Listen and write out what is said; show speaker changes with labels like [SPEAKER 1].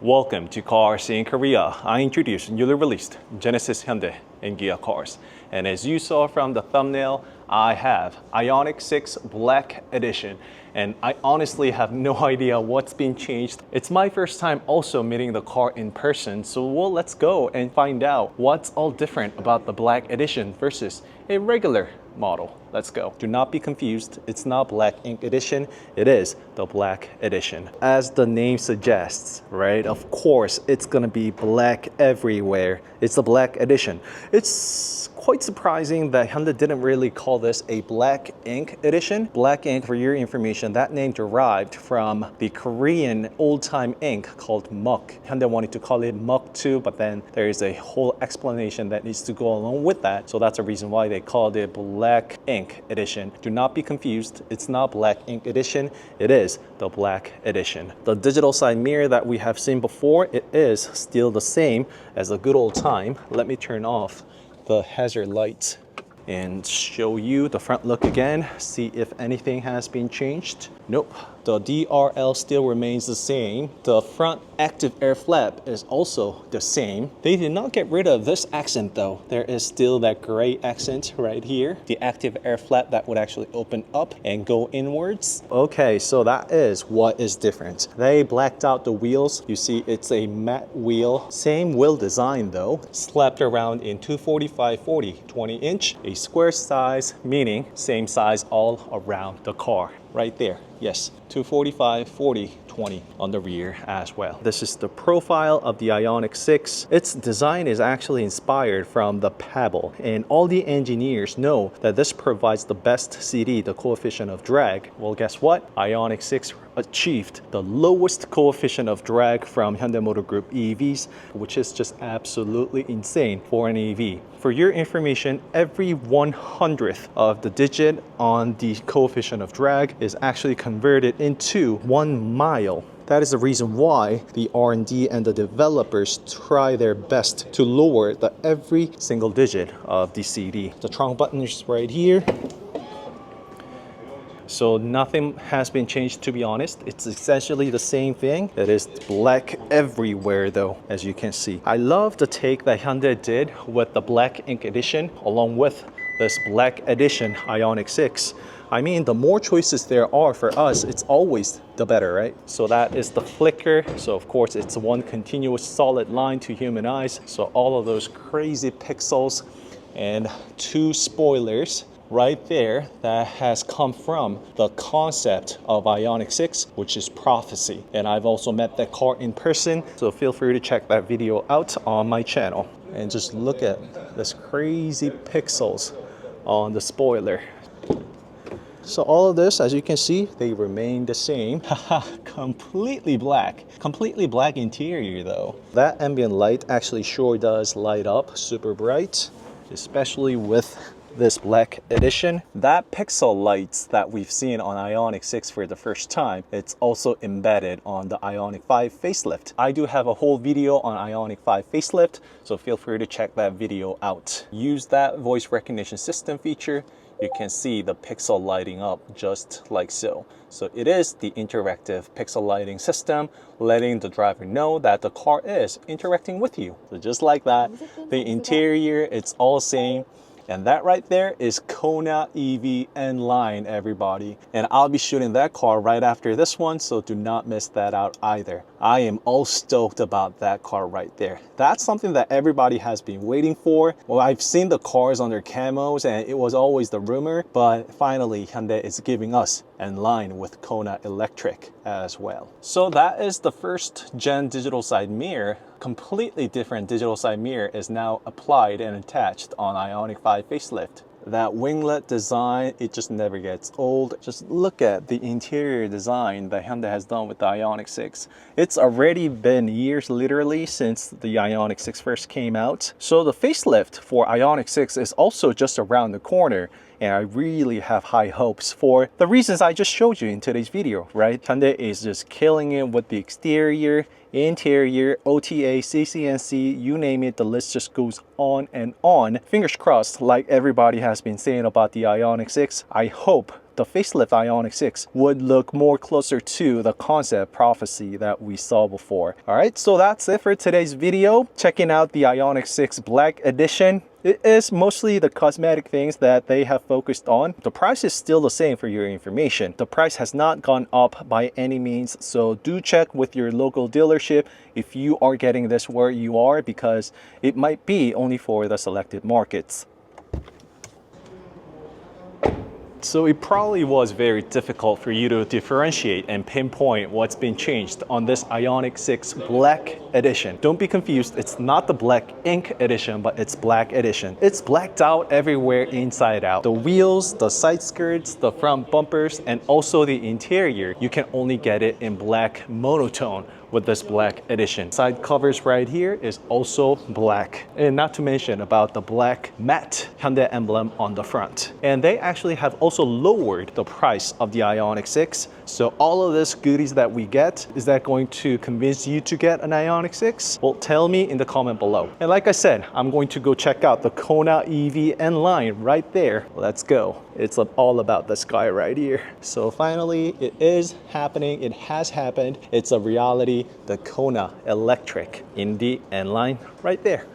[SPEAKER 1] Welcome to Cars in Korea. I introduce newly released Genesis Hyundai and Kia cars. And as you saw from the thumbnail, I have Ioniq 6 Black Edition. And I honestly have no idea what's been changed. It's my first time also meeting the car in person, so let's go and find out what's all different about the Black Edition versus a regular model. Let's go. Do not be confused. It's not Black Ink Edition. It is the Black Edition. As the name suggests, right? Of course, it's gonna be black everywhere. It's the Black Edition. It's quite surprising that Hyundai didn't really call this a Black Ink Edition. Black Ink, for your information, that name derived from the Korean old-time ink called Muk. Hyundai wanted to call it Muk too, but then there is a whole explanation that needs to go along with that. So that's a reason why they called it Black Ink Edition. Do not be confused. It's not Black Ink Edition. It is the Black Edition. The digital side mirror that we have seen before, it is still the same as the good old time. Let me turn off the hazard lights and show you the front look again, see if anything has been changed. Nope, the DRL still remains the same. The front active air flap is also the same. They did not get rid of this accent though. There is still that gray accent right here. The active air flap that would actually open up and go inwards. Okay, so that is what is different. They blacked out the wheels. You see it's a matte wheel. Same wheel design though. Slapped around in 245/40, 20 inch. A square size, meaning same size all around the car. Right there, yes, 245/40, 20 on the rear as well. This is the profile of the Ioniq 6. Its design is actually inspired from the Pebble, and all the engineers know that this provides the best CD, the coefficient of drag. Well, guess what? Ioniq 6 achieved the lowest coefficient of drag from Hyundai Motor Group EVs, which is just absolutely insane for an EV. For your information, every 100th of the digit on the coefficient of drag is actually converted into 1 mile. That is the reason why the R&D and the developers try their best to lower the every single digit of the CD. The trunk button is right here. So nothing has been changed, to be honest. It's essentially the same thing. It is black everywhere though, as you can see. I love the take that Hyundai did with the Black Ink Edition along with this Black Edition Ioniq 6. I mean, the more choices there are for us, it's always the better, right? So that is the flicker. So of course it's one continuous solid line to human eyes. So all of those crazy pixels and 2 spoilers right there that has come from the concept of Ioniq 6, which is prophecy. And I've also met that car in person, so feel free to check that video out on my channel. And just look at this crazy pixels on the spoiler. So all of this, as you can see, they remain the same. Haha, completely black interior though. That ambient light actually sure does light up super bright, especially with this Black Edition. That pixel lights that we've seen on Ioniq 6 for the first time, it's also embedded on the Ioniq 5 facelift. I do have a whole video on Ioniq 5 facelift, so feel free to check that video out. Use that voice recognition system feature. You can see the pixel lighting up just like so. So it is the interactive pixel lighting system, letting the driver know that the car is interacting with you. So just like that, the interior, it's all same. And that right there is Kona EV N-Line, everybody. And I'll be shooting that car right after this one, so do not miss that out either. I am all stoked about that car right there. That's something that everybody has been waiting for. Well, I've seen the cars on their camos and it was always the rumor, but finally Hyundai is giving us N-Line with Kona Electric as well. So that is the first gen digital side mirror. Completely different digital side mirror is now applied and attached on Ioniq 5 facelift. That winglet design, it just never gets old. Just look at the interior design that Hyundai has done with the Ioniq 6. It's already been years literally since the Ioniq 6 first came out. So the facelift for Ioniq 6 is also just around the corner. And I really have high hopes for the reasons I just showed you in today's video, right? Hyundai is just killing it with the exterior, interior, OTA, CCNC, you name it, the list just goes on and on. Fingers crossed, like everybody has been saying about the Ioniq 6, I hope the facelift Ioniq 6 would look more closer to the concept prophecy that we saw before. All right, so that's it for today's video. Checking out the Ioniq 6 Black Edition. It is mostly the cosmetic things that they have focused on. The price is still the same for your information. The price has not gone up by any means, so do check with your local dealership if you are getting this where you are, because it might be only for the selected markets. So it probably was very difficult for you to differentiate and pinpoint what's been changed on this Ioniq 6 Black Edition. Don't be confused, it's not the Black Ink Edition, but it's Black Edition. It's blacked out everywhere inside out. The wheels, the side skirts, the front bumpers, and also the interior, you can only get it in black monotone with this Black Edition. Side covers right here is also black. And not to mention about the black matte Hyundai emblem on the front. And they actually have also lowered the price of the Ioniq 6. So all of this goodies that we get, is that going to convince you to get an Ioniq 6? Well, tell me in the comment below. And like I said, I'm going to go check out the Kona EV N-Line right there. Let's go. It's all about this guy right here. So finally, it is happening. It has happened. It's a reality. The Kona Electric in the N-Line right there.